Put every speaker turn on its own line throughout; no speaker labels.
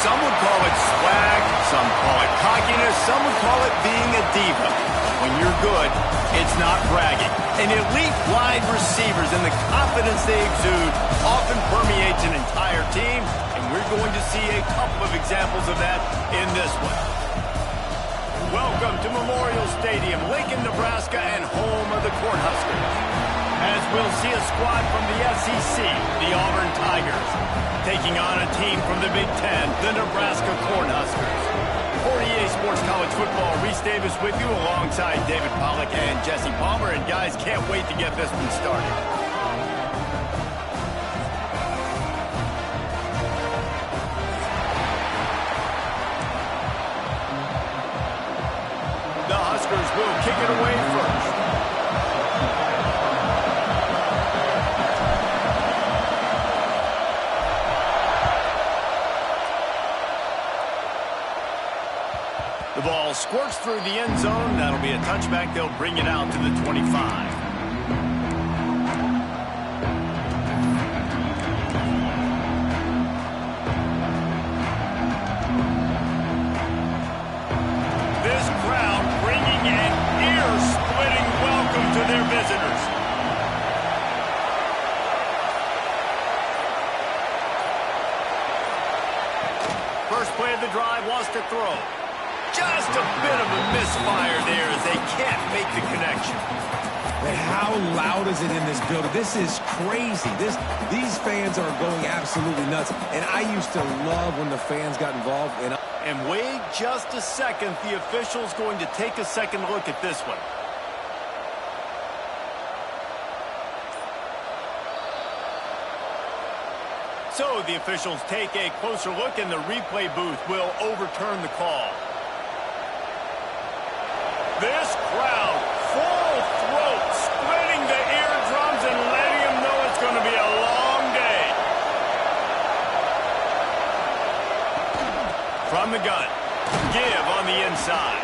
Some would call it swag, some call it cockiness, some would call it being a diva. When you're good, it's not bragging. And elite wide receivers and the confidence they exude often permeates an entire team, and we're going to see a couple of examples of that in this one. Welcome to Memorial Stadium, Lincoln, Nebraska, and home of the Cornhuskers. As we'll see a squad from the SEC, the Auburn Tigers, taking on a team from the Big Ten, the Nebraska Cornhuskers. For EA Sports College Football, Reese Davis with you alongside David Pollack and Jesse Palmer. And guys, can't wait to get this one started. The Huskers will kick it away first. The ball squirts through the end zone. That'll be a touchback. They'll bring it out to the 25. This crowd bringing an ear-splitting welcome to their visitors. First play of the drive, wants to throw. Just a bit of a misfire there as they can't make the connection.
And how loud is it in this building? This is crazy. These fans are going absolutely nuts. And I used to love when the fans got involved.
And wait just a second. The official's going to take a second look at this one. So the officials take a closer look, and the replay booth will overturn the call. This crowd, full throat, splitting the eardrums and letting them know it's going to be a long day. From the gun, give on the inside.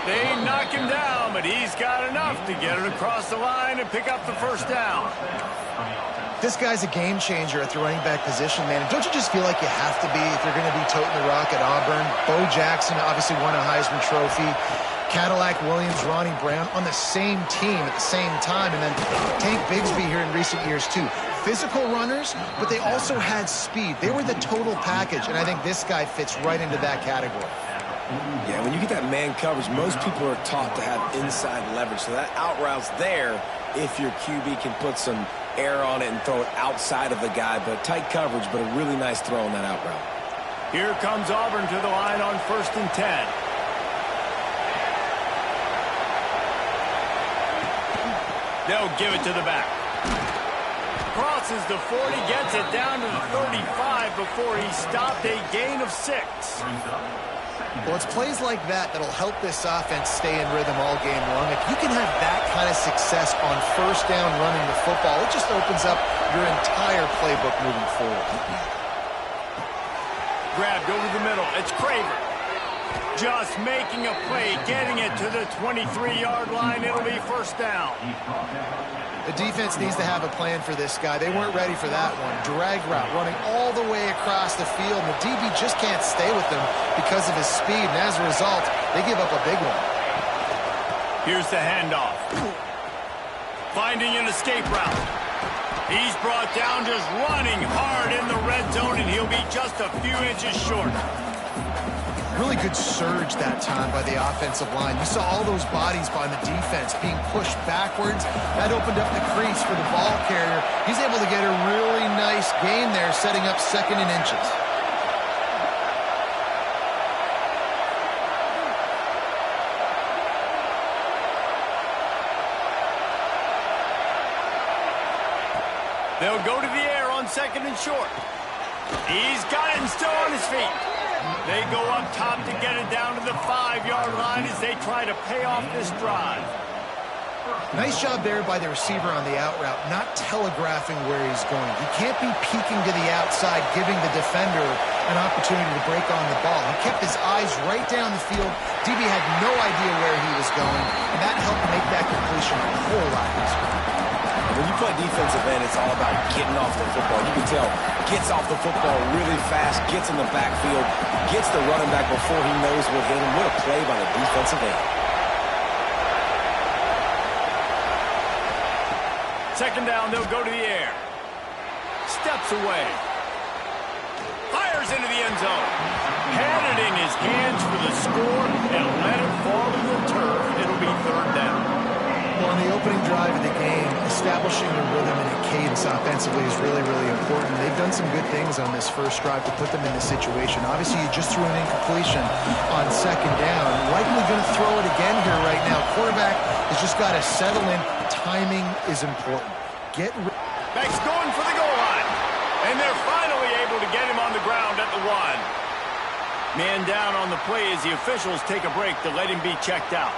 They knock him down, but he's got enough to get it across the line and pick up the first down.
This guy's a game changer at the running back position, man. Don't you just feel like you have to be if you're going to be toting the rock at Auburn? Bo Jackson obviously won a Heisman Trophy. Cadillac Williams, Ronnie Brown on the same team at the same time. And then Tank Bigsby here in recent years, too. Physical runners, but they also had speed. They were the total package, and I think this guy fits right into that category.
Yeah, when you get that man coverage, most people are taught to have inside leverage. So that out route's there if your QB can put some air on it and throw it outside of the guy. But tight coverage, but a really nice throw on that out route.
Here comes Auburn to the line on 1st and 10. They'll give it to the back. Crosses the 40, gets it down to the 35 before he stopped, a gain of 6.
Well, it's plays like that that'll help this offense stay in rhythm all game long. If you can have that kind of success on first down running the football, it just opens up your entire playbook moving forward.
Grabbed over the middle. It's Craver. Just making a play, getting it to the 23-yard line. It'll be first down.
The defense needs to have a plan for this guy. They weren't ready for that one. Drag route running all the way across the field, and the DB just can't stay with him because of his speed, and as a result, they give up a big one.
Here's the handoff. Finding an escape route. He's brought down just running hard in the red zone, and he'll be just a few inches short.
Really good surge that time by the offensive line. You saw all those bodies by the defense being pushed backwards. That opened up the crease for the ball carrier. He's able to get a really nice gain there, setting up 2nd and inches.
They'll go to the air on 2nd and short. He's got it and still on his feet. They go up top to get it down to the 5-yard line as they try to pay off this drive.
Nice job there by the receiver on the out route, not telegraphing where he's going. He can't be peeking to the outside, giving the defender an opportunity to break on the ball. He kept his eyes right down the field. DB had no idea where he was going, and that helped make that completion a whole lot easier.
When you play defensive end, it's all about getting off the football. You can tell, gets off the football really fast, gets in the backfield, gets the running back before he knows what hit him. What a play by the defensive end.
2nd down, they'll go to the air. Steps away. Fires into the end zone. Had it in his hands for the score and let it fall to the turf. It'll be 3rd down.
Well, on the opening drive of the game, establishing a rhythm and a cadence offensively is really, really important. They've done some good things on this first drive to put them in this situation. Obviously, you just threw an incompletion on 2nd down. Likely going to throw it again here right now. Quarterback has just got to settle in. Timing is important.
Back's going for the goal line. And they're finally able to get him on the ground at the 1. Man down on the play as the officials take a break to let him be checked out.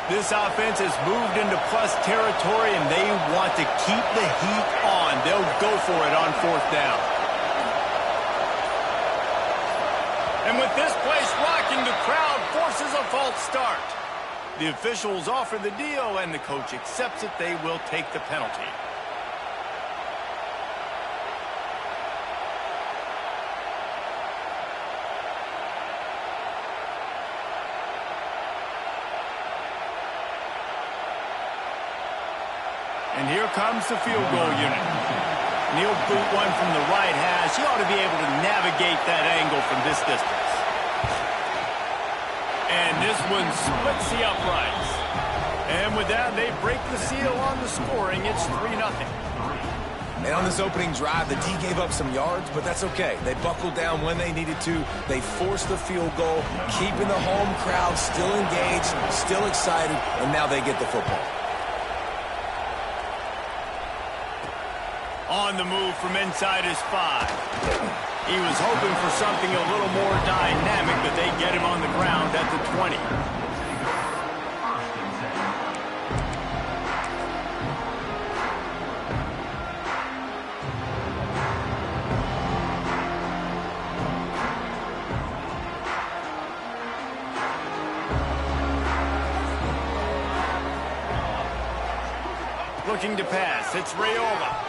This offense has moved into plus territory, and they want to keep the heat on. They'll go for it on 4th down. And with this place rocking, the crowd forces a false start. The officials offer the deal, and the coach accepts it. They will take the penalty. And here comes the field goal unit. He'll boot one from the right hash. He ought to be able to navigate that angle from this distance. And this one splits the uprights. And with that, they break the seal on the scoring. It's 3-0.
And on this opening drive, the D gave up some yards, but that's okay. They buckled down when they needed to. They forced the field goal, keeping the home crowd still engaged, still excited, and now they get the football.
On the move from inside his 5. He was hoping for something a little more dynamic, but they get him on the ground at the 20. Looking to pass, it's Raiola.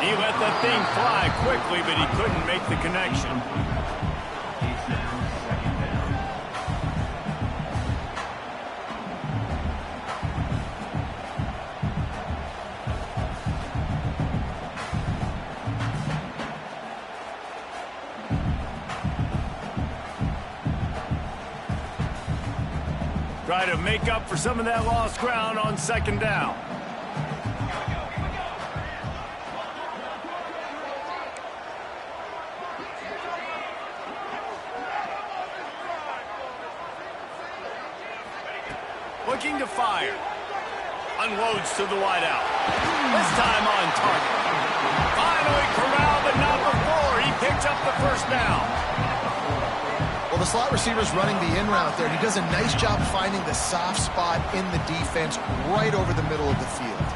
He let the thing fly quickly, but he couldn't make the connection. Try to make up for some of that lost ground on 2nd down. Looking to fire. Unloads to the wideout. This time on target. Finally corralled, but not before. He picks up the 1st down.
Well, the slot receiver's running the in route there. He does a nice job finding the soft spot in the defense right over the middle of the field.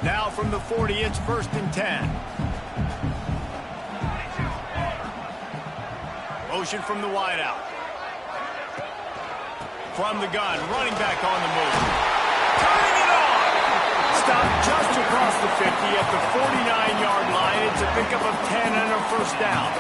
Now from the 40, it's 1st and 10. Motion from the wideout. from the gun. Running back on the move. Turning it on. Stop just across the 50 at the 49-yard line. It's a pickup of 10 and a first down.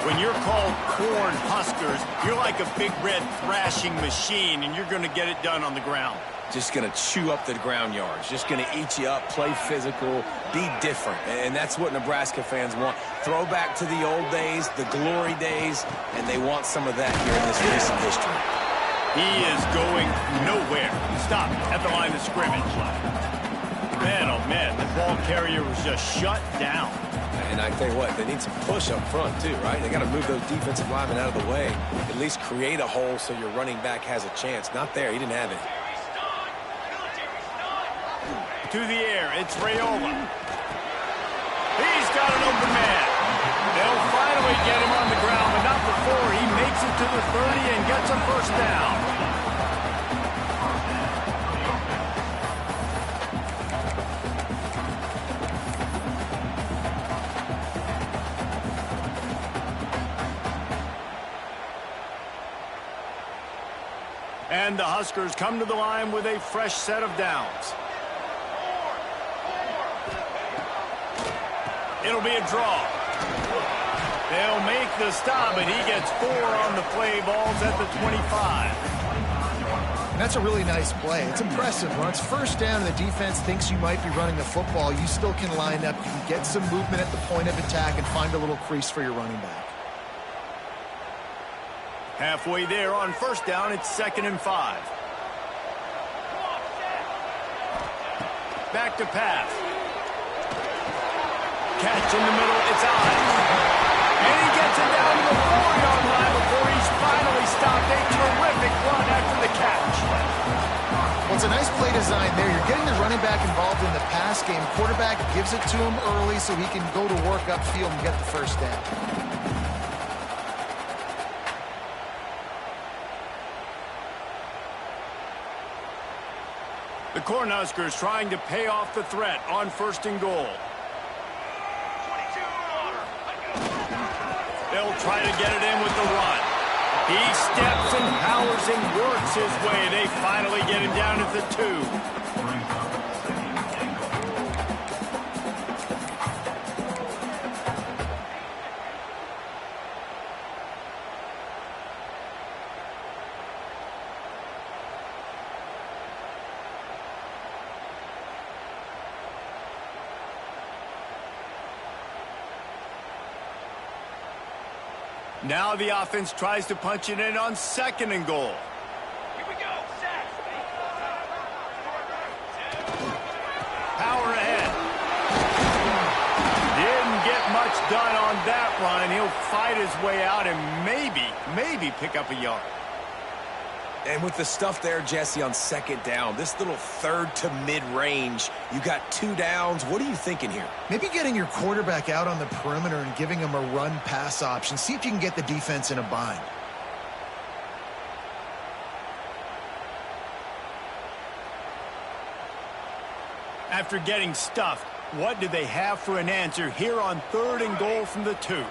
When you're called corn huskers, you're like a big red thrashing machine, and you're going to get it done on the ground.
Just going to chew up the ground yards. Just going to eat you up, play physical, be different. And that's what Nebraska fans want. Throw back to the old days, the glory days, and they want some of that here in this recent history.
He is going nowhere. Stop at the line of scrimmage. Man, oh man, the ball carrier was just shut down.
And I tell you what, they need some push up front too, right? They got to move those defensive linemen out of the way. At least create a hole so your running back has a chance. Not there. He didn't have it.
To the air, it's Raiola. He's got an open man. They'll finally get him on the ground, but not before he makes it to the 30 and gets a first down. And the Huskers come to the line with a fresh set of downs. It'll be a draw. They'll make the stop, and he gets 4 on the play. Ball's at the 25.
That's a really nice play. It's impressive. When it's first down and the defense thinks you might be running the football, you still can line up. You can get some movement at the point of attack and find a little crease for your running back.
Halfway there on first down, it's 2nd and 5. Back to pass. Catch in the middle, it's on. And he gets it down to the 4-yard line before he's finally stopped. A terrific run after the catch.
Well, it's a nice play design there. You're getting the running back involved in the pass game. Quarterback gives it to him early so he can go to work upfield and get the first down.
The Cornhuskers trying to pay off the threat on 1st and goal. They'll try to get it in with the run. He steps and powers and works his way. They finally get him down at the 2. Now the offense tries to punch it in on 2nd and goal. Here we go. Power ahead. Didn't get much done on that run. He'll fight his way out and maybe pick up a yard.
And with the stuff there, Jesse, on 2nd down, this little 3rd to mid-range, you got 2 downs. What are you thinking here?
Maybe getting your quarterback out on the perimeter and giving him a run-pass option. See if you can get the defense in a bind.
After getting stuffed, what do they have for an answer here on 3rd and goal from the 2?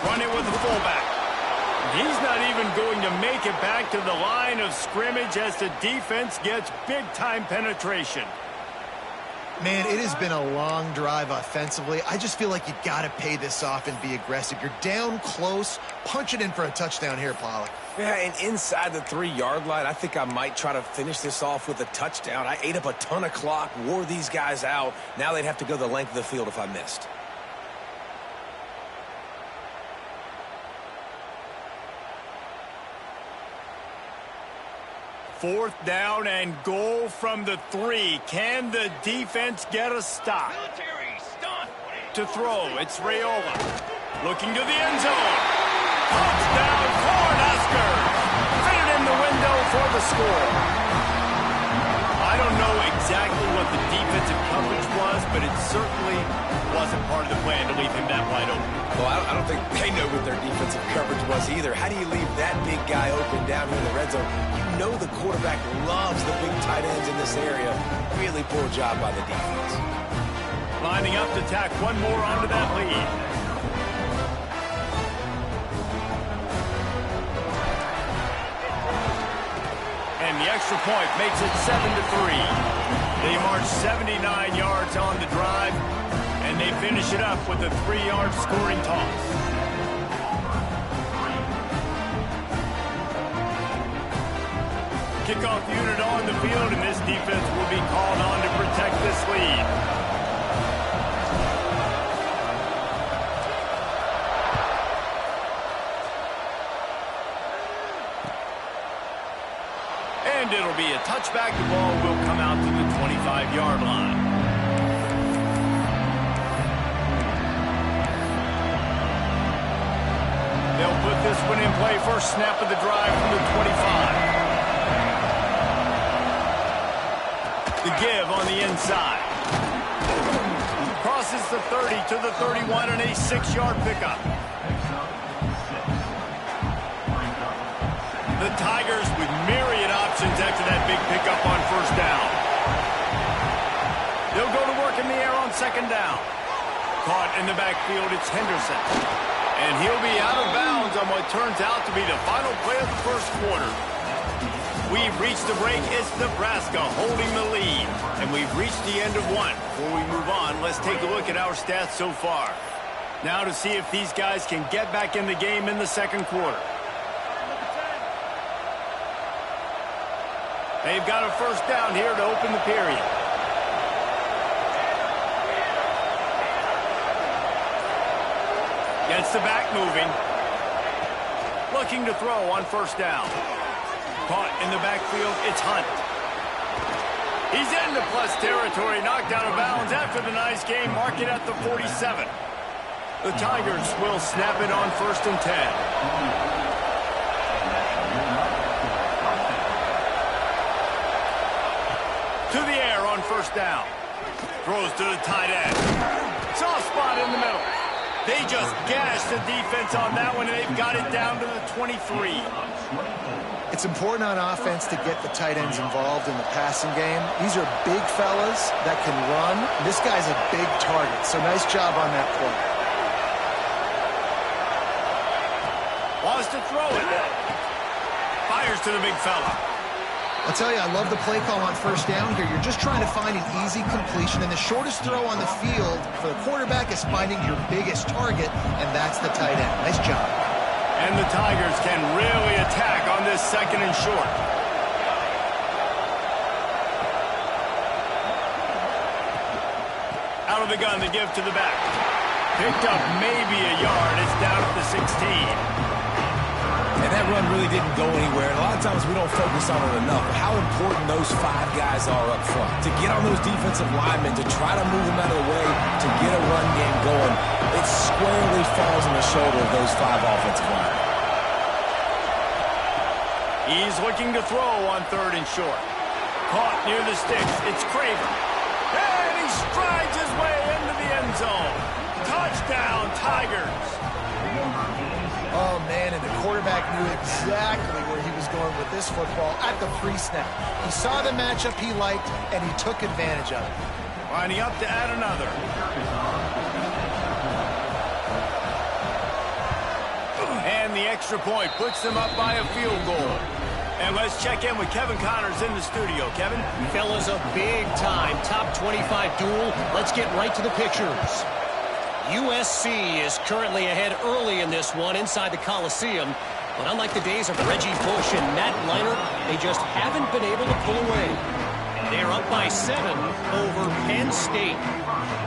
Run it with the fullback. He's not even going to make it back to the line of scrimmage as the defense gets big-time penetration.
Man, it has been a long drive offensively. I just feel like you got to pay this off and be aggressive. You're down close. Punch it in for a touchdown here, Pollock.
Yeah, and inside the 3-yard line, I think I might try to finish this off with a touchdown. I ate up a ton of clock, wore these guys out. Now they'd have to go the length of the field if I missed.
4th down and goal from the 3. Can the defense get a stop? To throw, it's Raiola. Looking to the end zone. Touchdown, Cornhuskers! Fitted in the window for the score. I don't know exactly what the defensive coverage was, but it certainly wasn't part of the plan to leave him that wide open.
Well, I don't think they know what their defensive coverage was either. How do you leave that big guy open down here in the red zone? You know the quarterback loves the big tight ends in this area. Really poor job by the defense.
Lining up to tack one more onto that lead. extra point makes it 7-3. They march 79 yards on the drive, and they finish it up with a 3-yard scoring toss. Kickoff unit on the field, and this defense will be called on to protect this lead. And it'll be a touchback. The ball will come out to the 25-yard line. They'll put this one in play. First snap of the drive from the 25. The give on the inside. Crosses the 30 to the 31 and a 6-yard pickup. The Tigers with myriad options after that big pickup on first down. They'll go to work in the air on second down. Caught in the backfield, it's Henderson. And he'll be out of bounds on what turns out to be the final play of the first quarter. We've reached the break. It's Nebraska holding the lead. And we've reached the end of one. Before we move on, let's take a look at our stats so far. Now to see if these guys can get back in the game in the second quarter. They've got a first down here to open the period. Gets the back moving. Looking to throw on first down. Caught in the backfield, it's Hunt. He's into plus territory, knocked out of bounds after the nice game. Mark it at the 47. The Tigers will snap it on first and 10. To the air on first down. Throws to the tight end. Soft spot in the middle. They just gashed the defense on that one, and they've got it down to the 23.
It's important on offense to get the tight ends involved in the passing game. These are big fellas that can run. This guy's a big target, so nice job on that play.
Wants to throw it. Fires to the big fella.
I'll tell you, I love the play call on first down here. You're just trying to find an easy completion, and the shortest throw on the field for the quarterback is finding your biggest target, and that's the tight end. Nice job.
And the Tigers can really attack on this second and short. Out of the gun, the give to the back. Picked up maybe a yard. It's down at the 16.
And that run really didn't go anywhere. And a lot of times we don't focus on it enough. But how important those 5 guys are up front. To get on those defensive linemen, to try to move them out of the way, to get a run game going, it squarely falls on the shoulder of those 5 offensive linemen.
He's looking to throw on third and short. Caught near the sticks. It's Craver. And he strides his way into the end zone. Touchdown, Tigers.
Oh, man, and the quarterback knew exactly where he was going with this football at the pre-snap. He saw the matchup he liked, and he took advantage of it.
Lining up to add another. And the extra point puts them up by a field goal. And let's check in with Kevin Connors in the studio. Kevin?
Fellas, a big-time top 25 duel. Let's get right to the pictures. USC is currently ahead early in this one inside the Coliseum. But unlike the days of Reggie Bush and Matt Leinart, they just haven't been able to pull away. They're up by 7 over Penn State.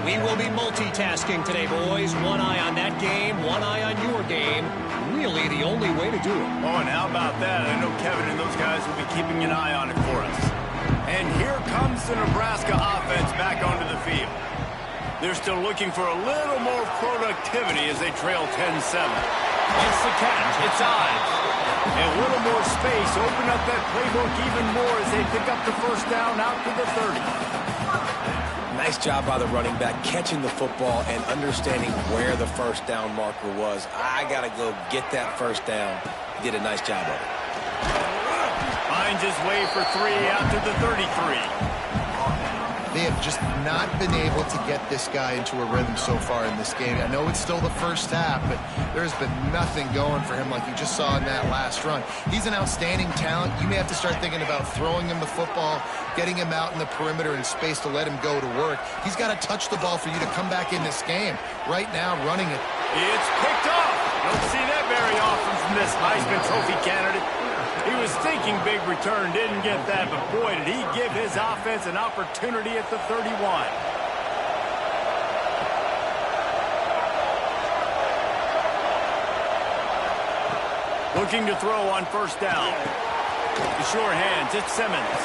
We will be multitasking today, boys. One eye on that game, one eye on your game. Really the only way to do it.
Oh, and how about that? I know Kevin and those guys will be keeping an eye on it for us. And here comes the Nebraska offense back onto the field. They're still looking for a little more productivity as they trail 10-7. It's the catch. It's Ives. And a little more space. Open up that playbook even more as they pick up the first down out to the 30.
Nice job by the running back catching the football and understanding where the first down marker was. I got to go get that first down. He did a nice job of it.
Finds his way for 3 out to the 33.
They have just not been able to get this guy into a rhythm so far in this game. I know it's still the first half, but there's been nothing going for him like you just saw in that last run. He's an outstanding talent. You may have to start thinking about throwing him the football, getting him out in the perimeter in space to let him go to work. He's got to touch the ball for you to come back in this game. Right now, running it.
It's picked off. Don't see that very often from this Heisman Trophy candidate. He was thinking big return, didn't get that, but boy, did he give his offense an opportunity at the 31. Looking to throw on first down. The sure hands, it's Simmons.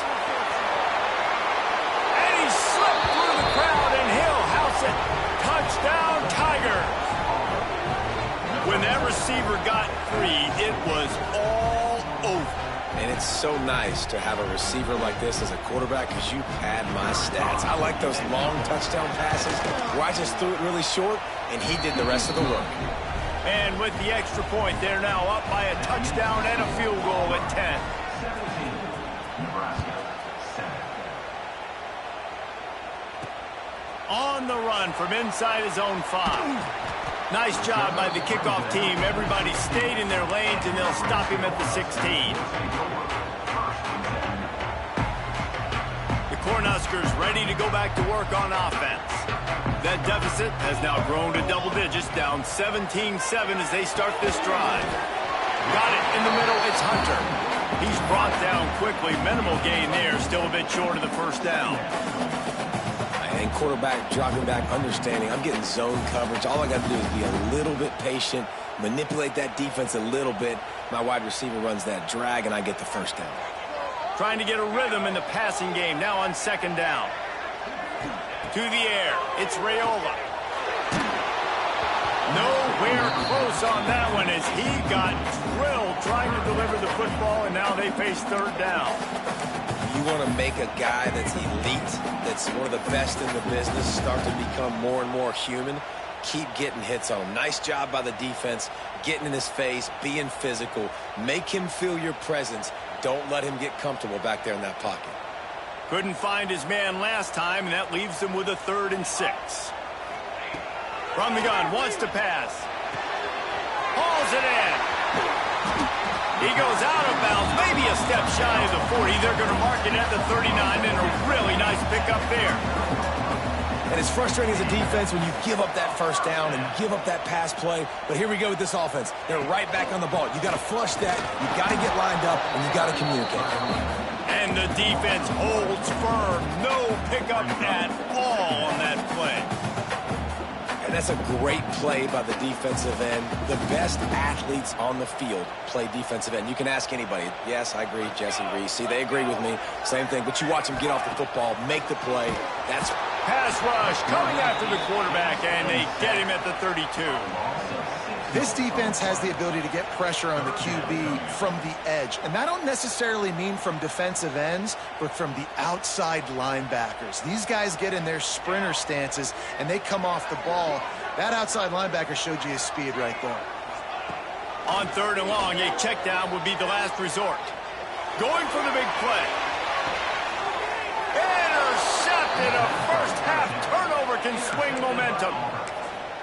And he slipped through the crowd, and he'll house it. Touchdown, Tigers. When that receiver got free, it was all over.
And it's so nice to have a receiver like this as a quarterback because you pad my stats. I like those long touchdown passes where I just threw it really short and he did the rest of the work.
And with the extra point, they're now up by a touchdown and a field goal at 10. On the run from inside his own 5. Nice job by the kickoff team. Everybody stayed in their lanes, and they'll stop him at the 16. The Cornhuskers ready to go back to work on offense. That deficit has now grown to double digits, down 17-7 as they start this drive. Got it in the middle. It's Hunter. He's brought down quickly. Minimal gain there. Still a bit short of the first down.
And quarterback dropping back, understanding I'm getting zone coverage. All I got to do is be a little bit patient, manipulate that defense a little bit. My wide receiver runs that drag, and I get the first down.
Trying to get a rhythm in the passing game, now on second down. To the air, it's Raiola. Nowhere close on that one as he got drilled trying to deliver the football, and now they face third down.
You want to make a guy that's elite, that's one of the best in the business, start to become more and more human. Keep getting hits on him. Nice job by the defense, getting in his face, being physical. Make him feel your presence. Don't let him get comfortable back there in that pocket.
Couldn't find his man last time, and that leaves him with a 3rd and 6. From the gun, wants to pass. Hauls it in. He goes out of bounds, maybe a step shy of the 40. They're going to mark it at the 39, and a really nice pickup there.
And it's frustrating as a defense when you give up that first down and give up that pass play. But here we go with this offense. They're right back on the ball. You got to flush that. You got to get lined up, and you got to communicate.
And the defense holds firm. No pickup at all on that play.
And that's a great play by the defensive end. The best athletes on the field play defensive end. You can ask anybody. Yes, I agree, Jesse Reese. See, they agree with me. Same thing. But you watch them get off the football, make the play. That's
pass rush coming after the quarterback, and they get him at the 32.
This defense has the ability to get pressure on the QB from the edge. And that don't necessarily mean from defensive ends, but from the outside linebackers. These guys get in their sprinter stances, and they come off the ball. That outside linebacker showed you his speed right there.
On 3rd and long, a check down would be the last resort. Going for the big play. Intercepted. A first-half turnover can swing momentum.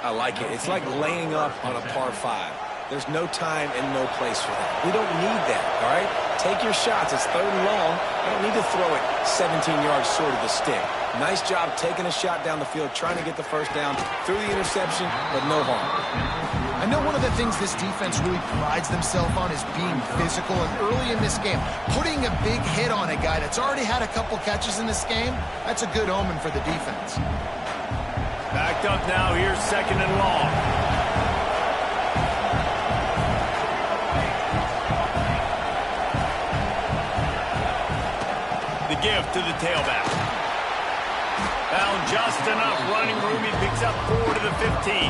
I like it. It's like laying up on a par 5. There's no time and no place for that. We don't need that, all right? Take your shots. It's 3rd and long. I don't need to throw it 17 yards short of the stick. Nice job taking a shot down the field, trying to get the first down through the interception, but no harm.
I know one of the things this defense really prides themselves on is being physical, and early in this game, putting a big hit on a guy that's already had a couple catches in this game, that's a good omen for the defense.
Backed up now, here's 2nd and long. The give to the tailback. Found just enough running room. He picks up 4 to the 15.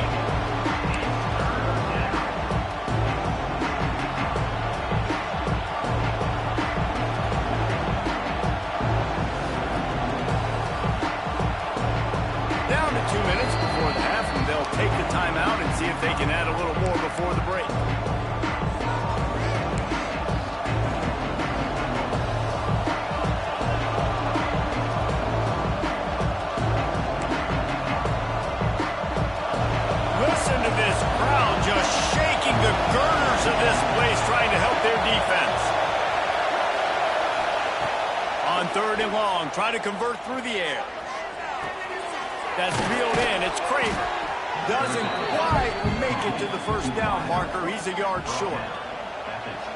Down to 2 minutes before the half, and they'll take the timeout and see if they can add a little more before the break. 3rd and long. Try to convert through the air. That's reeled in. It's Kramer. Doesn't quite make it to the first down marker. He's a yard short.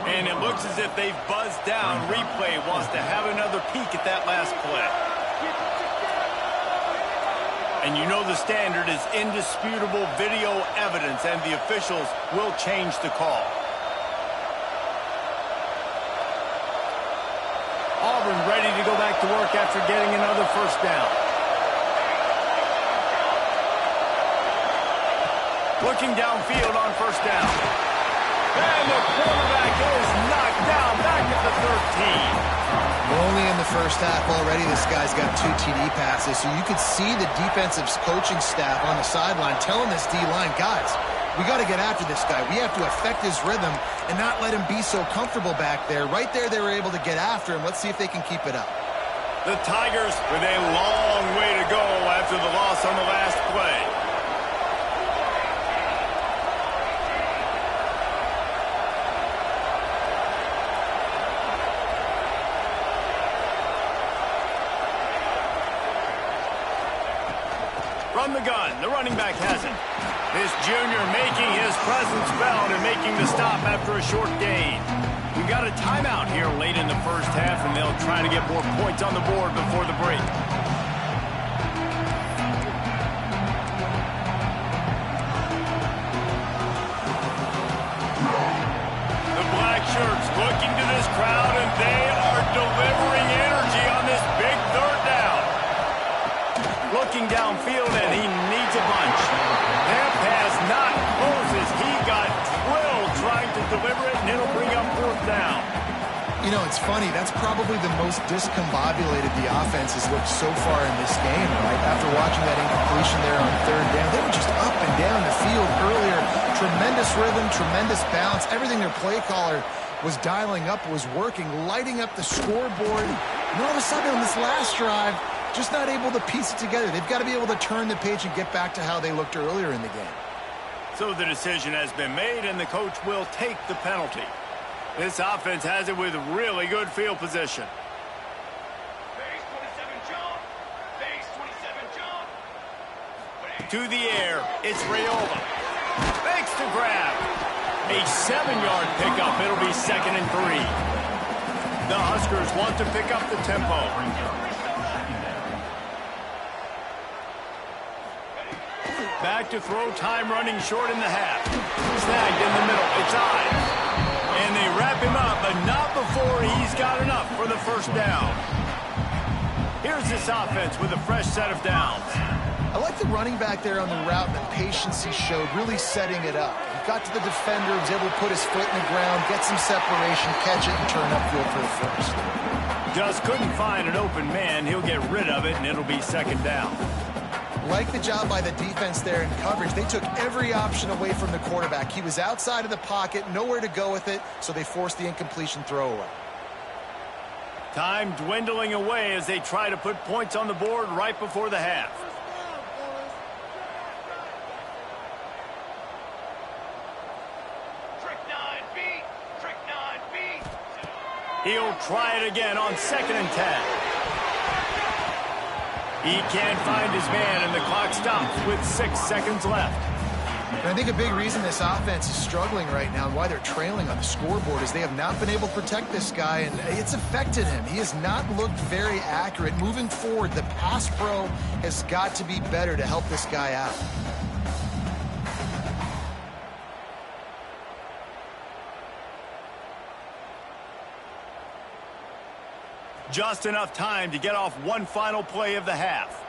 And it looks as if they've buzzed down. Replay wants to have another peek at that last play. And you know the standard is indisputable video evidence, and the officials will change the call. Auburn ready to go back to work after getting another first down. Looking downfield on first down. And the quarterback is knocked down back at the 13.
We're only in the first half already. This guy's got 2 TD passes, so you could see the defensive coaching staff on the sideline telling this D-line, guys, we got to get after this guy. We have to affect his rhythm and not let him be so comfortable back there. Right there, they were able to get after him. Let's see if they can keep it up.
The Tigers with a long way to go after the loss on the last play. From the gun, the running back has it. This junior making his presence felt and making the stop after a short gain. We got a timeout here late in the first half, and they'll try to get more points on the board before the break. The black shirts looking to this crowd, and they are delivering energy on this big 3rd down. Looking downfield, and he needs a bunch. That pass not closes. He got drilled trying to deliver it, and it'll bring up 4th down.
You know, it's funny. That's probably the most discombobulated the offense has looked so far in this game, right? After watching that incompletion there on 3rd down, they were just up and down the field earlier. Tremendous rhythm, tremendous balance. Everything their play caller was dialing up was working, lighting up the scoreboard. And all of a sudden on this last drive, just not able to piece it together. They've got to be able to turn the page and get back to how they looked earlier in the game.
So the decision has been made, and the coach will take the penalty. This offense has it with really good field position.
Base 27, John. Base 27, John.
To the air, it's Rayola. Makes the grab. A 7-yard pickup. It'll be 2nd and 3. The Huskers want to pick up the tempo. Back to throw, time running short in the half. Snagged in the middle. It's Ives. And they wrap him up, but not before he's got enough for the first down. Here's this offense with a fresh set of downs.
I like the running back there on the route and the patience he showed, really setting it up. He got to the defender, was able to put his foot in the ground, get some separation, catch it, and turn upfield for the first.
Just couldn't find an open man. He'll get rid of it, and it'll be 2nd down.
Like the job by the defense there in coverage. They took every option away from the quarterback. He was outside of the pocket, nowhere to go with it, so they forced the incompletion throwaway.
Time dwindling away as they try to put points on the board right before the half.
Trick 9B. Trick 9B.
He'll try it again on 2nd and 10. He can't find his man, and the clock stops with 6 seconds left.
And I think a big reason this offense is struggling right now and why they're trailing on the scoreboard is they have not been able to protect this guy, and it's affected him. He has not looked very accurate. Moving forward, the pass pro has got to be better to help this guy out.
Just enough time to get off one final play of the half.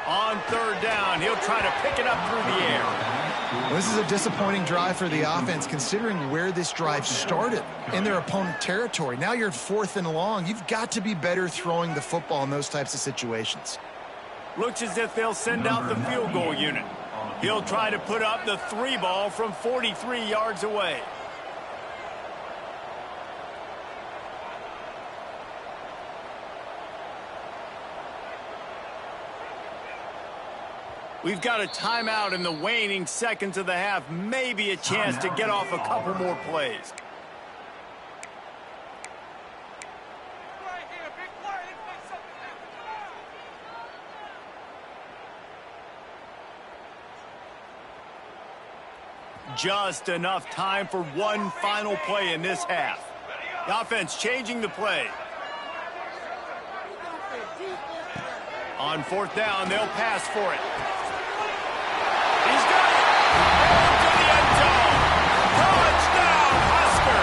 On 3rd down, he'll try to pick it up through the air.
Well, this is a disappointing drive for the offense, considering where this drive started in their opponent territory. Now you're at 4th and long. You've got to be better throwing the football in those types of situations.
Looks as if they'll send out the field goal unit. He'll try to put up the 3 ball from 43 yards away. We've got a timeout in the waning seconds of the half. Maybe a chance to get off a couple more plays. Just enough time for one final play in this half. The offense changing the play. On fourth down, they'll pass for it. He's got it! Into the end zone! Touchdown, Husker!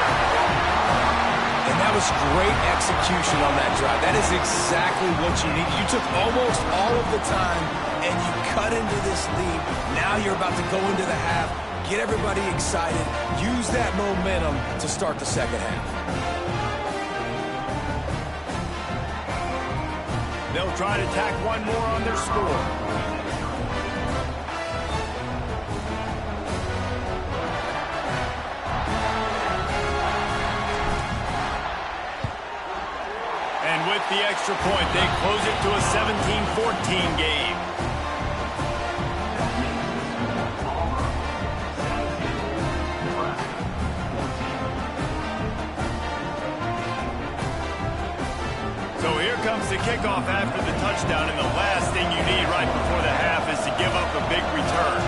And that was great execution on that drive. That is exactly what you need. You took almost all of the time, and you cut into this lead. Now you're about to go into the half. Get everybody excited. Use that momentum to start the second half.
They'll try to tack one more on their score. And with the extra point, they close it to a 17-14 game. So here comes the kickoff after the touchdown, and the last thing you need right before the half is to give up a big return.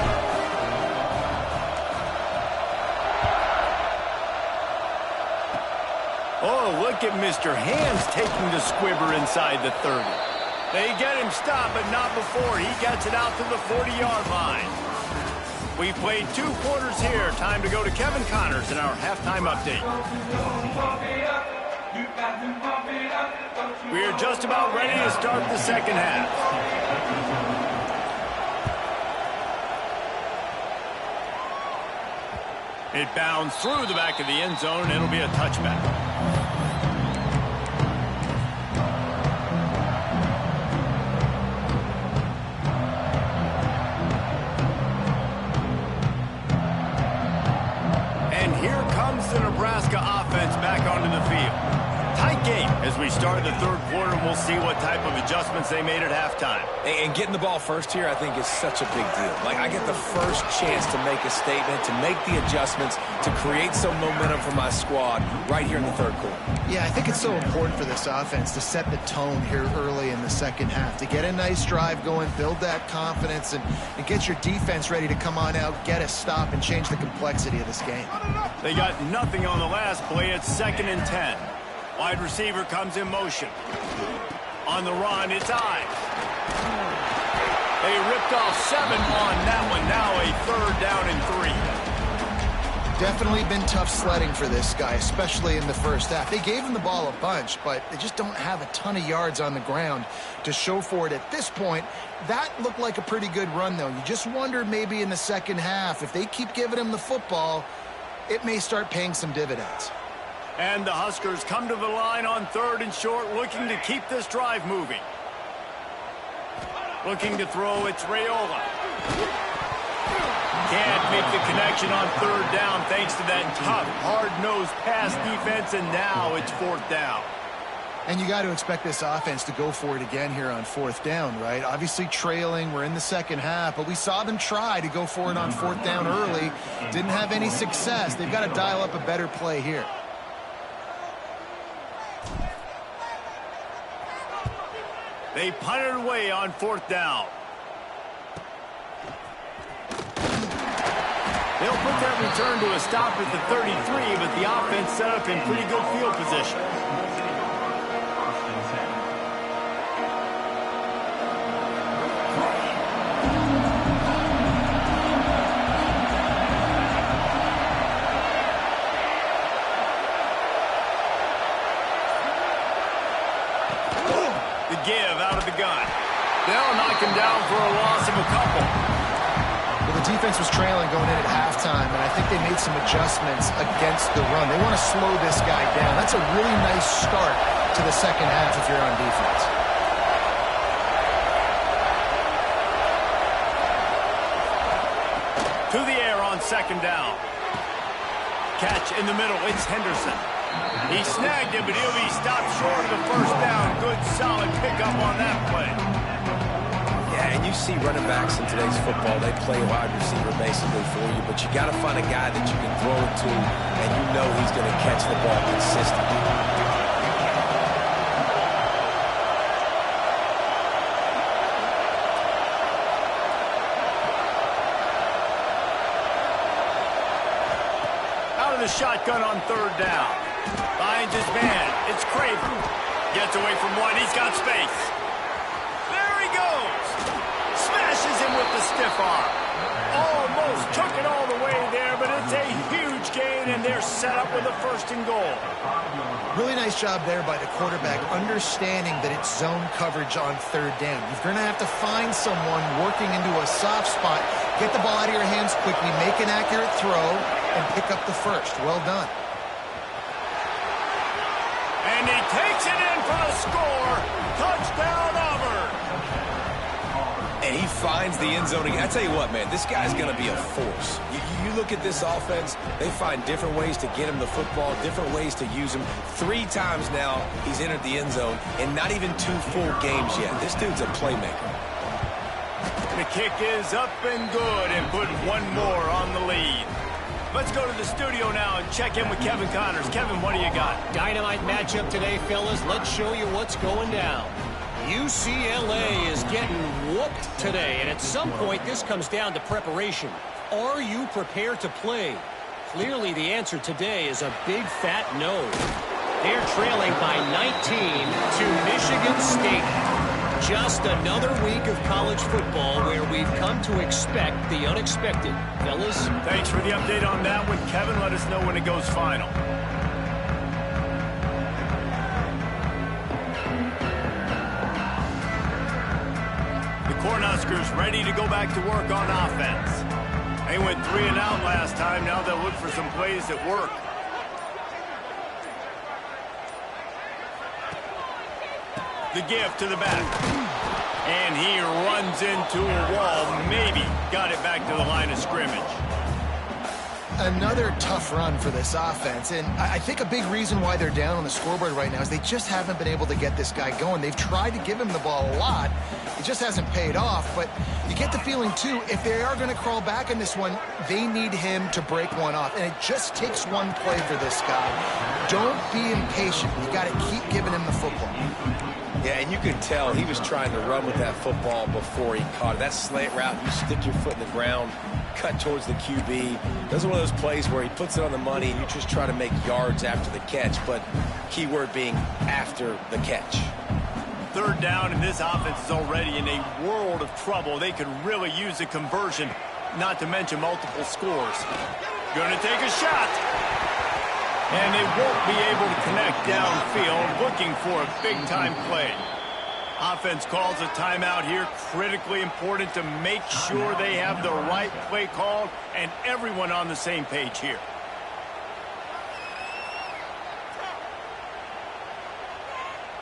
Oh, look at Mr. Hands taking the squibber inside the 30. They get him stopped, but not before. He gets it out to the 40-yard line. We've played 2 quarters here. Time to go to Kevin Connors in our halftime update. We're just about ready to start the second half. It bounds through the back of the end zone, and it'll be a touchback. And here comes the Nebraska offense back onto the field. Tight game as we start the third quarter, and we'll see what type of adjustments they made at halftime.
And getting the ball first here, I think, is such a big deal. Like, I get the first chance to make a statement, to make the adjustments, to create some momentum for my squad right here in the third quarter.
Yeah, I think it's so important for this offense to set the tone here early in the second half, to get a nice drive going, build that confidence, and get your defense ready to come on out, get a stop, and change the complexity of this game.
They got nothing on the last play. It's 2nd and 10. Wide receiver comes in motion. On the run, it's Ives. They ripped off 7 on that one. Now a 3rd down and 3.
Definitely been tough sledding for this guy, especially in the first half. They gave him the ball a bunch, but they just don't have a ton of yards on the ground to show for it at this point. That looked like a pretty good run, though. You just wonder maybe in the second half, if they keep giving him the football, it may start paying some dividends.
And the Huskers come to the line on 3rd and short, looking to keep this drive moving. Looking to throw, it's Raiola. Can't make the connection on 3rd down thanks to that tough, hard-nosed pass defense, and now it's 4th down.
And you got to expect this offense to go for it again here on 4th down, right? Obviously trailing, we're in the second half, but we saw them try to go for it on 4th down early. Didn't have any success. They've got to dial up a better play here.
They punted away on 4th down. They'll put that return to a stop at the 33, but the offense set up in pretty good field position. The give out of the gun. They'll knock him down for a loss of a couple.
Well, the defense was trailing going in at halftime, and I think they made some adjustments against the run. They want to slow this guy down. That's a really nice start to the second half if you're on defense.
To the air on 2nd down. Catch in the middle. It's Henderson. He snagged it, but he'll be stopped short of the 1st down. Good, solid pickup on that play.
Yeah, and you see running backs in today's football, they play wide receiver basically for you, but you got to find a guy that you can throw it to, and you know he's going to catch the ball consistently.
Out of the shotgun on third down. Finds his man. It's Craven. Gets away from one. He's got space. There he goes. Smashes him with the stiff arm. Almost took it all the way there, but it's a huge gain, and they're set up with a 1st and goal.
Really nice job there by the quarterback, understanding that it's zone coverage on 3rd down. You're going to have to find someone working into a soft spot, get the ball out of your hands quickly, make an accurate throw, and pick up the 1st. Well done.
And he takes it in for the score. Touchdown, Auburn.
And he finds the end zone again. I tell you what, man, this guy's going to be a force. You look at this offense, they find different ways to get him the football, different ways to use him. 3 times now he's entered the end zone, and not even 2 full games yet. This dude's a playmaker.
The kick is up and good, and put one more on the lead. Let's go to the studio now and check in with Kevin Connors. Kevin, what do you got?
Dynamite matchup today, fellas. Let's show you what's going down. UCLA is getting whooped today, and at some point this comes down to preparation. Are you prepared to play? Clearly the answer today is a big fat no. They're trailing by 19 to Michigan State. Just another week of college football where we've come to expect the unexpected. Fellas?
Thanks for the update on that one, Kevin. Let us know when it goes final. The Cornhuskers ready to go back to work on offense. They went 3 and out last time. Now they'll look for some plays that work. The give to the back. And he runs into a wall. Maybe got it back to the line of scrimmage.
Another tough run for this offense, and I think a big reason why they're down on the scoreboard right now is they just haven't been able to get this guy going. They've tried to give him the ball a lot. It just hasn't paid off, but you get the feeling, too, if they are going to crawl back in this one, they need him to break one off, and it just takes one play for this guy. Don't be impatient. You got to keep giving him the football.
Yeah, and you could tell he was trying to run with that football before he caught it. That slant route, you stick your foot in the ground, cut towards the QB. Those are one of those plays where he puts it on the money and you just try to make yards after the catch, but keyword being after the catch.
3rd down, and this offense is already in a world of trouble. They could really use a conversion, not to mention multiple scores. Going to take a shot. And they won't be able to connect downfield, looking for a big-time play. Offense calls a timeout here. Critically important to make sure they have the right play called and everyone on the same page here.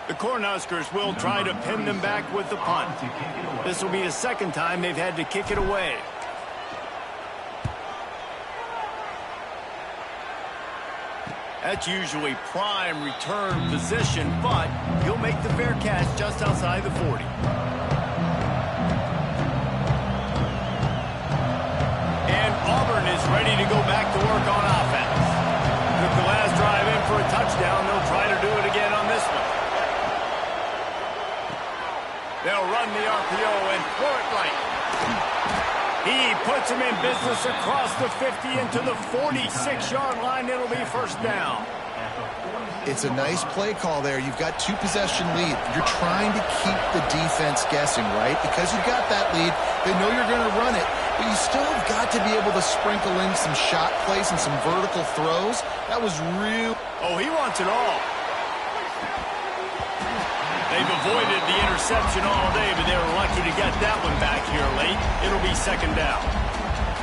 The Cornhuskers will try to pin them back with the punt. This will be the 2nd time they've had to kick it away. That's usually prime return position, but he'll make the fair catch just outside the 40. And Auburn is ready to go back to work on offense. Took the last drive in for a touchdown. They'll try to do it again on this one. They'll run the RPO and throw it right. He puts him in business across the 50 into the 46-yard line. It'll be 1st down.
It's a nice play call there. You've got 2-possession lead. You're trying to keep the defense guessing, right? Because you've got that lead, they know you're going to run it, but you still have got to be able to sprinkle in some shot plays and some vertical throws. That was real.
Oh, he wants it all. They've avoided the interception all day, but they were lucky to get that one back here late. It'll be 2nd down.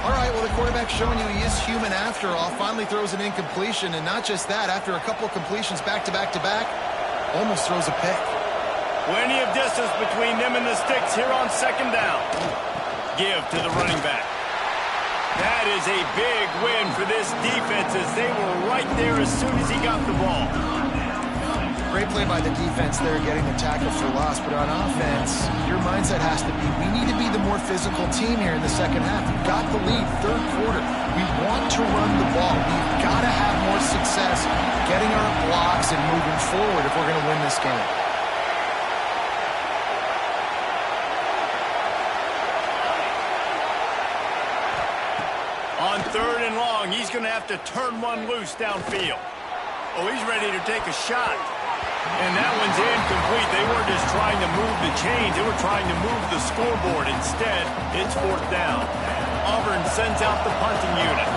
All right, well, the quarterback's showing you he is human after all. Finally throws an incompletion, and not just that, after a couple of completions back-to-back-to-back, almost throws a pick.
Plenty of distance between them and the sticks here on 2nd down. Give to the running back. That is a big win for this defense as they were right there as soon as he got the ball.
Great play by the defense there, getting the tackle for loss. But on offense, your mindset has to be, we need to be the more physical team here in the second half. We've got the lead, third quarter. We want to run the ball. We've got to have more success getting our blocks and moving forward if we're going to win this game.
On 3rd and long, he's going to have to turn one loose downfield. Oh, he's ready to take a shot. And that one's incomplete. They weren't just trying to move the chains. They were trying to move the scoreboard. Instead, it's 4th down. Auburn sends out the punting unit.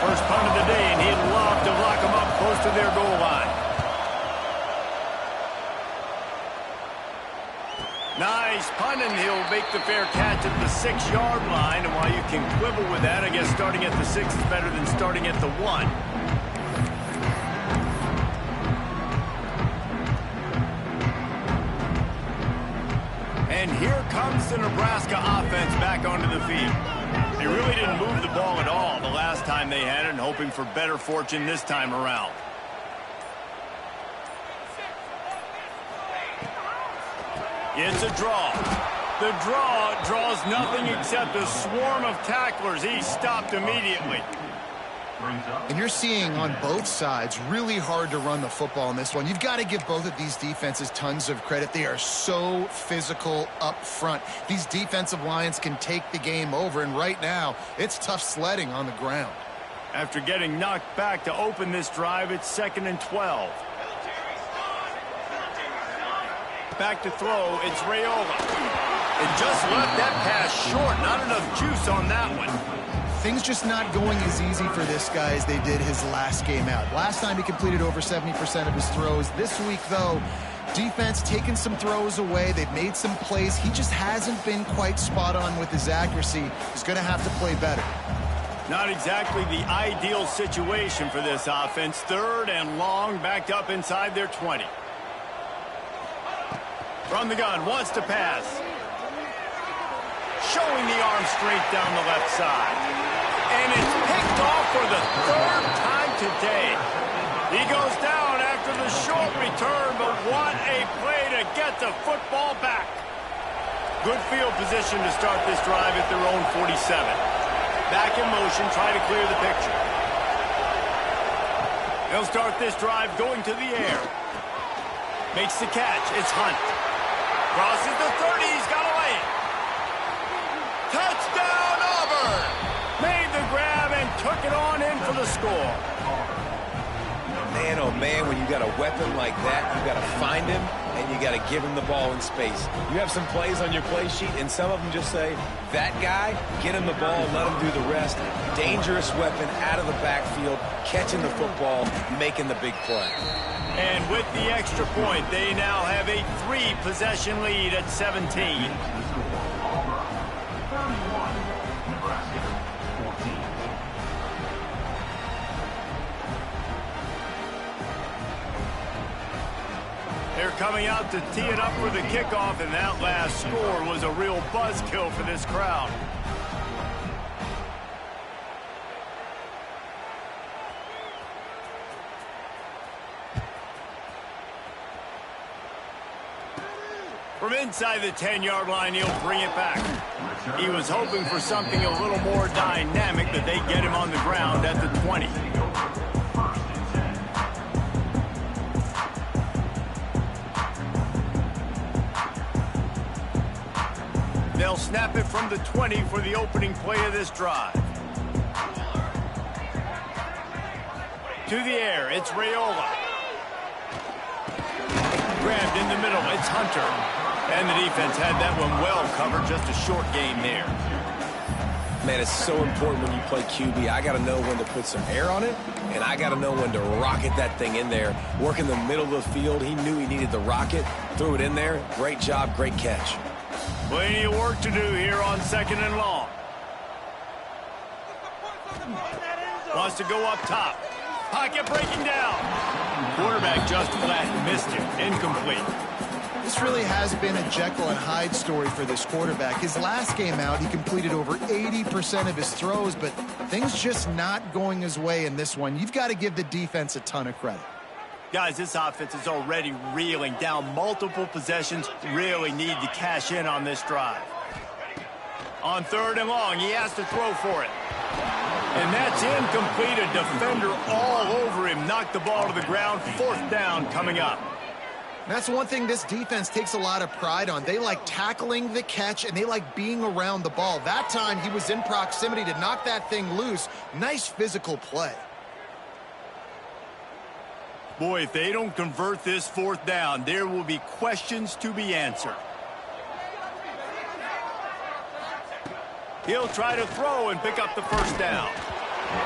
First punt of the day, and he'd love to lock them up close to their goal line. Nice punt, and he'll make the fair catch at the 6-yard line. And while you can quibble with that, I guess starting at the 6 is better than starting at the 1. And here comes the Nebraska offense back onto the field. They really didn't move the ball at all the last time they had it, and hoping for better fortune this time around. It's a draw. The draw draws nothing except a swarm of tacklers. He's stopped immediately.
And you're seeing on both sides really hard to run the football in this one. You've got to give both of these defenses tons of credit. They are so physical up front. These defensive lines can take the game over, and right now it's tough sledding on the ground.
After getting knocked back to open this drive, it's 2nd and 12. Back to throw, it's Raiola. It just left that pass short. Not enough juice on that one.
Things just not going as easy for this guy as they did his last game out. Last time he completed over 70% of his throws. This week, though, defense taking some throws away. They've made some plays. He just hasn't been quite spot on with his accuracy. He's going to have to play better.
Not exactly the ideal situation for this offense. 3rd and long, backed up inside their 20. From the gun, wants to pass. Showing the arm straight down the left side. And it's picked off for the 3rd time today. He goes down after the short return, but what a play to get the football back. Good field position to start this drive at their own 47. Back in motion, try to clear the picture. They'll start this drive going to the air. Makes the catch. It's Hunt. Crosses the 30. He's got to lay it. Touchdown, Auburn! Made the grab and took it on in for the score.
Man, oh man, when you got a weapon like that, you got to find him and you got to give him the ball in space. You have some plays on your play sheet, and some of them just say, that guy, get him the ball, let him do the rest. Dangerous weapon out of the backfield, catching the football, making the big play.
And with the extra point, they now have a 3-possession lead at 17. They're coming out to tee it up for the kickoff, and that last score was a real buzzkill for this crowd. From inside the 10-yard line, he'll bring it back. He was hoping for something a little more dynamic, but they get him on the ground at the 20. They'll snap it from the 20 for the opening play of this drive. To the air, it's Raiola. Grabbed in the middle, it's Hunter. And the defense had that one well covered, just a short game there.
Man, it's so important when you play QB. I got to know when to put some air on it, and I got to know when to rocket that thing in there. Work in the middle of the field. He knew he needed the rocket. Threw it in there. Great job, great catch.
Plenty of work to do here on 2nd and long. Wants to go up top. Pocket breaking down. Quarterback just flat missed it. Incomplete.
This really has been a Jekyll and Hyde story for this quarterback. His last game out, he completed over 80% of his throws, but things just not going his way in this one. You've got to give the defense a ton of credit.
Guys, this offense is already reeling down multiple possessions. Really need to cash in on this drive. On 3rd and long, he has to throw for it. And that's incomplete. A defender all over him. Knocked the ball to the ground. 4th down coming up.
That's one thing this defense takes a lot of pride on. They like tackling the catch, and they like being around the ball. That time, he was in proximity to knock that thing loose. Nice physical play.
Boy, if they don't convert this 4th down, there will be questions to be answered. He'll try to throw and pick up the 1st down.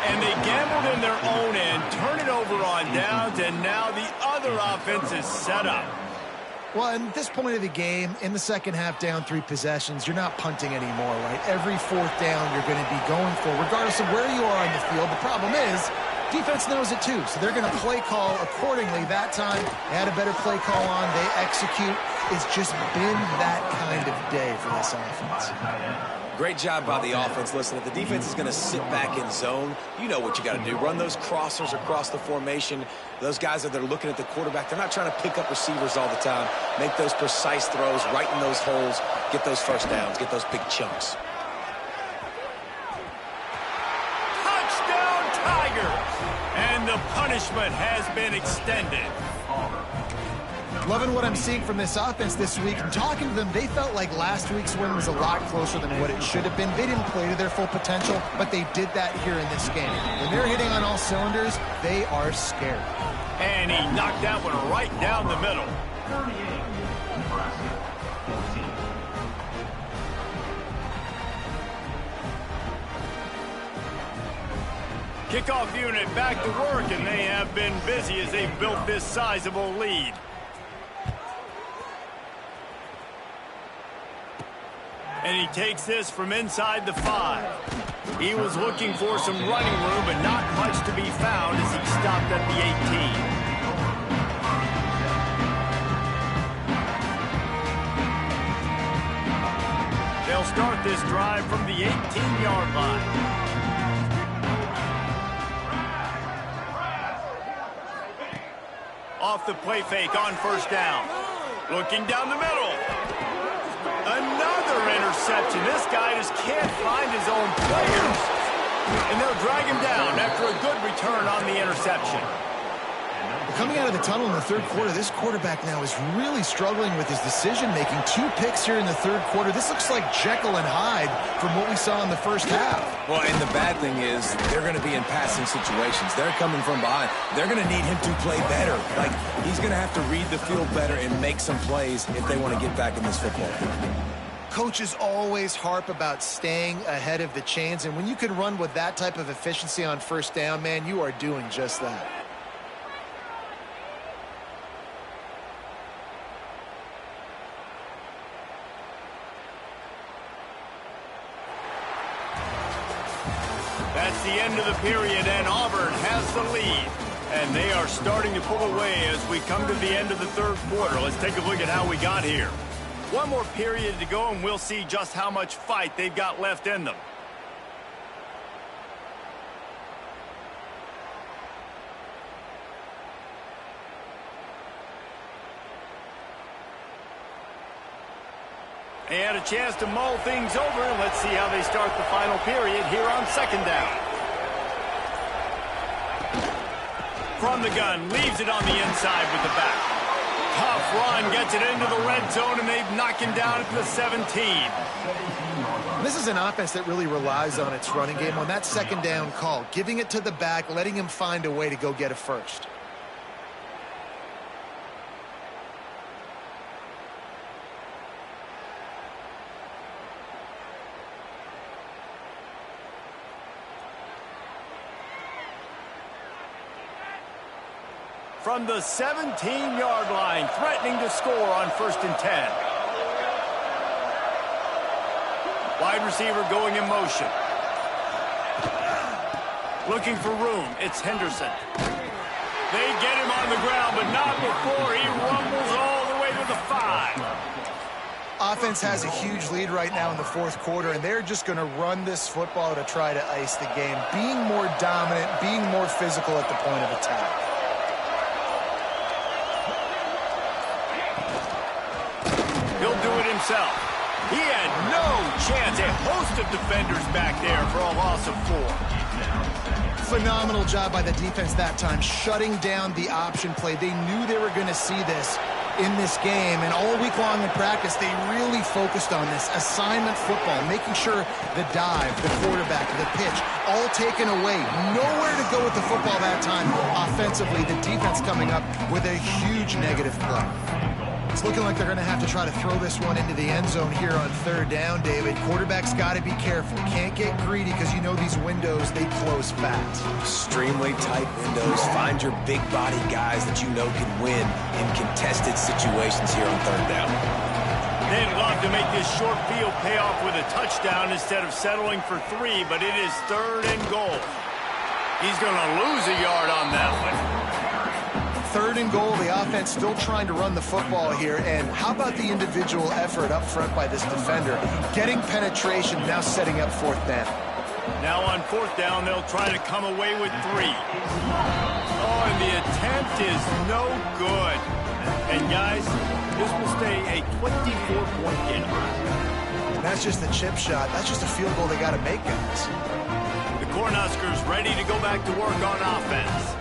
And they gambled in their own end, turn it over on downs, and now the other offense is set up.
Well, at this point of the game, in the second half, down 3 possessions, you're not punting anymore, right? Every 4th down you're going to be going for, regardless of where you are on the field. The problem is, defense knows it too, so they're going to play call accordingly. That time, they had a better play call on. They execute. It's just been that kind of day for this offense.
Great job by the offense. Listen, if the defense is going to sit back in zone, you know what you got to do. Run those crossers across the formation. Those guys that are looking at the quarterback, they're not trying to pick up receivers all the time. Make those precise throws, right in those holes, get those 1st downs, get those big chunks.
Touchdown, Tigers! And the punishment has been extended.
Loving what I'm seeing from this offense this week. I'm talking to them, they felt like last week's win was a lot closer than what it should have been. They didn't play to their full potential, but they did that here in this game. When they're hitting on all cylinders, they are scared.
And he knocked that one right down the middle. Kickoff unit back to work, and they have been busy as they've built this sizable lead. And he takes this from inside the 5. He was looking for some running room, but not much to be found as he stopped at the 18. They'll start this drive from the 18-yard line. Off the play fake on 1st down. Looking down the middle. Another interception. This guy just can't find his own players. And they'll drag him down after a good return on the interception.
Coming out of the tunnel in the 3rd quarter, this quarterback now is really struggling with his decision-making. 2 picks here in the 3rd quarter. This looks like Jekyll and Hyde from what we saw in the 1st half.
Well, and the bad thing is they're going to be in passing situations. They're coming from behind. They're going to need him to play better. Like, he's going to have to read the field better and make some plays if they want to get back in this football game.
Coaches always harp about staying ahead of the chains, and when you can run with that type of efficiency on 1st down, man, you are doing just that.
That's the end of the period, and Auburn has the lead. And they are starting to pull away as we come to the end of the 3rd quarter. Let's take a look at how we got here. One more period to go, and we'll see just how much fight they've got left in them. They had a chance to mull things over. Let's see how they start the final period here on 2nd down. From the gun, leaves it on the inside with the back. Tough run, gets it into the red zone, and they've knocked him down at the 17.
This is an offense that really relies on its running game on that 2nd down call, giving it to the back, letting him find a way to go get a first.
From the 17-yard line, threatening to score on 1st and 10. Wide receiver going in motion. Looking for room. It's Henderson. They get him on the ground, but not before he rumbles all the way to the 5.
Offense has a huge lead right now in the 4th quarter, and they're just going to run this football to try to ice the game, being more dominant, being more physical at the point of attack.
He'll do it himself. He had no chance. A host of defenders back there for a loss of 4.
Phenomenal job by the defense that time, shutting down the option play. They knew they were going to see this in this game, and all week long in practice, they really focused on this assignment football, making sure the dive, the quarterback, the pitch, all taken away. Nowhere to go with the football that time offensively. The defense coming up with a huge negative play. It's looking like they're going to have to try to throw this one into the end zone here on 3rd down, David. Quarterback's got to be careful. Can't get greedy because you know these windows, they close fast.
Extremely tight windows. Find your big body guys that you know can win in contested situations here on 3rd down.
They'd love to make this short field pay off with a touchdown instead of settling for 3, but it is 3rd and goal. He's going to lose a yard on that one.
3rd and goal, the offense still trying to run the football here, and how about the individual effort up front by this defender? Getting penetration, now setting up 4th down.
Now on 4th down, they'll try to come away with 3. Oh, and the attempt is no good. And guys, this will stay a 24-point game.
That's just the chip shot. That's just a field goal they got to make, guys.
The Cornhuskers ready to go back to work on offense.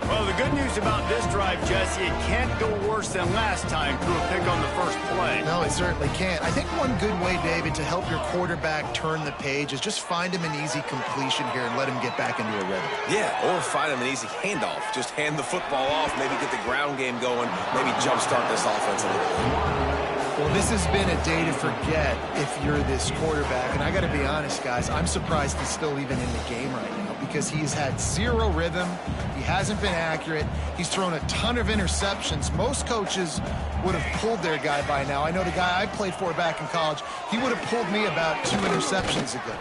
Well, the good news about this drive, Jesse, it can't go worse than last time through a pick on the first play.
No, it certainly can't. I think one good way, David, to help your quarterback turn the page is just find him an easy completion here and let him get back into a rhythm.
Yeah, or find him an easy handoff. Just hand the football off, maybe get the ground game going, maybe jumpstart this offense a little bit.
Well, this has been a day to forget if you're this quarterback. And I got to be honest, guys, I'm surprised he's still even in the game right now because he's had 0 rhythm. He hasn't been accurate. He's thrown a ton of interceptions. Most coaches would have pulled their guy by now. I know the guy I played for back in college, he would have pulled me about 2 interceptions ago.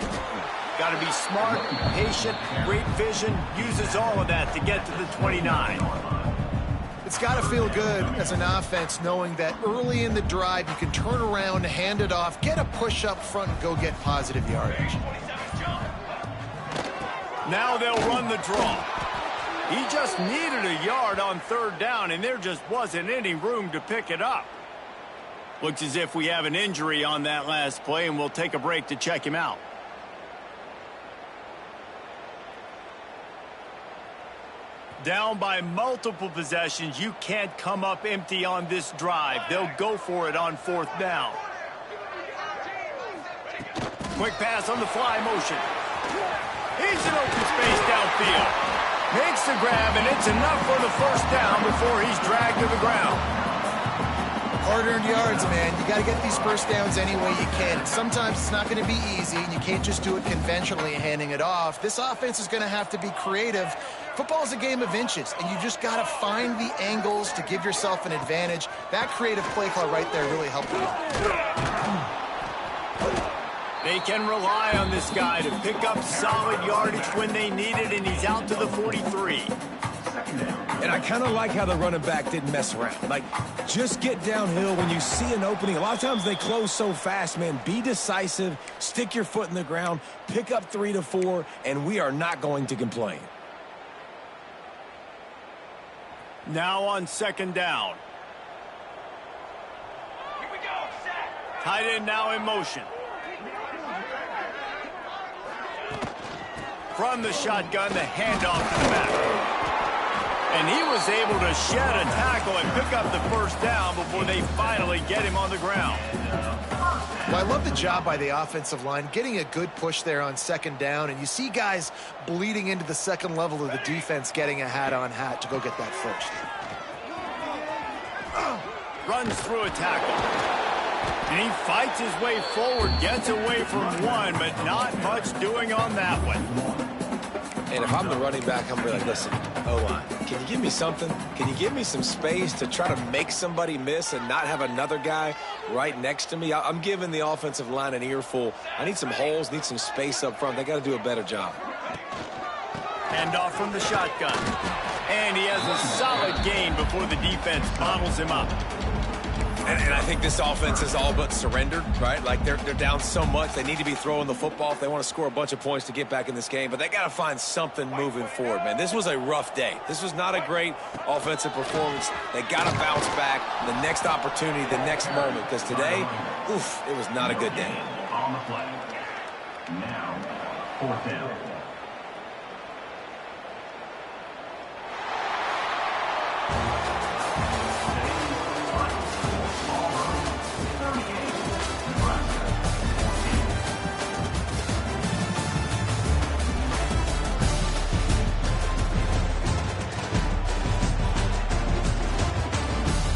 Got to be smart, patient, great vision, uses all of that to get to the 29.
It's got to feel good as an offense knowing that early in the drive you can turn around, hand it off, get a push up front, and go get positive yardage.
Now they'll run the draw. He just needed a yard on 3rd down, and there just wasn't any room to pick it up. Looks as if we have an injury on that last play, and we'll take a break to check him out. Down by multiple possessions, you can't come up empty on this drive. They'll go for it on 4th down. Quick pass on the fly motion. He's in open space downfield. Makes the grab, and it's enough for the 1st down before he's dragged to the ground.
Hard-earned yards, man. You got to get these 1st downs any way you can. And sometimes it's not going to be easy, and you can't just do it conventionally handing it off. This offense is going to have to be creative. Football is a game of inches, and you just got to find the angles to give yourself an advantage. That creative play call right there really helped you.
They can rely on this guy to pick up solid yardage when they need it, and he's out to the 43.
And I kind of like how the running back didn't mess around. Like, just get downhill when you see an opening. A lot of times they close so fast, man. Be decisive, stick your foot in the ground, pick up 3 to 4, and we are not going to complain.
Now on 2nd down.
Here we go, set.
Tight end now in motion. From the shotgun, the handoff to the back. And he was able to shed a tackle and pick up the 1st down before they finally get him on the ground.
Well, I love the job by the offensive line, getting a good push there on 2nd down, and you see guys bleeding into the 2nd level of the defense getting a hat-on-hat to go get that 1st.
Runs through a tackle. And he fights his way forward, gets away from one, but not much doing on that one.
And if I'm the running back, I'm going to be like, listen, O-line, can you give me something? Can you give me some space to try to make somebody miss and not have another guy right next to me? I'm giving the offensive line an earful. I need some holes, need some space up front. They got to do a better job.
Handoff from the shotgun. And he has a solid gain before the defense bottles him up.
And I think this offense is all but surrendered, right? Like they're down so much. They need to be throwing the football if they want to score a bunch of points to get back in this game. But they got to find something moving forward, man. This was a rough day. This was not a great offensive performance. They got to bounce back the next opportunity, the next moment. Because today, oof, it was not a good day.
On the play. Now, 4th down.